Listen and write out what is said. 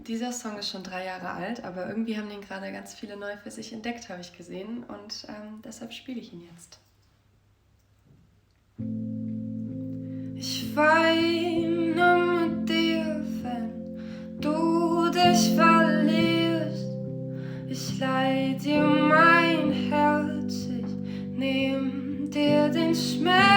Dieser Song ist schon 3 Jahre alt, aber irgendwie haben den gerade ganz viele neu für sich entdeckt, habe ich gesehen. Und deshalb spiele ich ihn jetzt. Ich weine mit dir, wenn du dich verlierst. Ich leih dir mein Herz, ich nehm dir den Schmerz.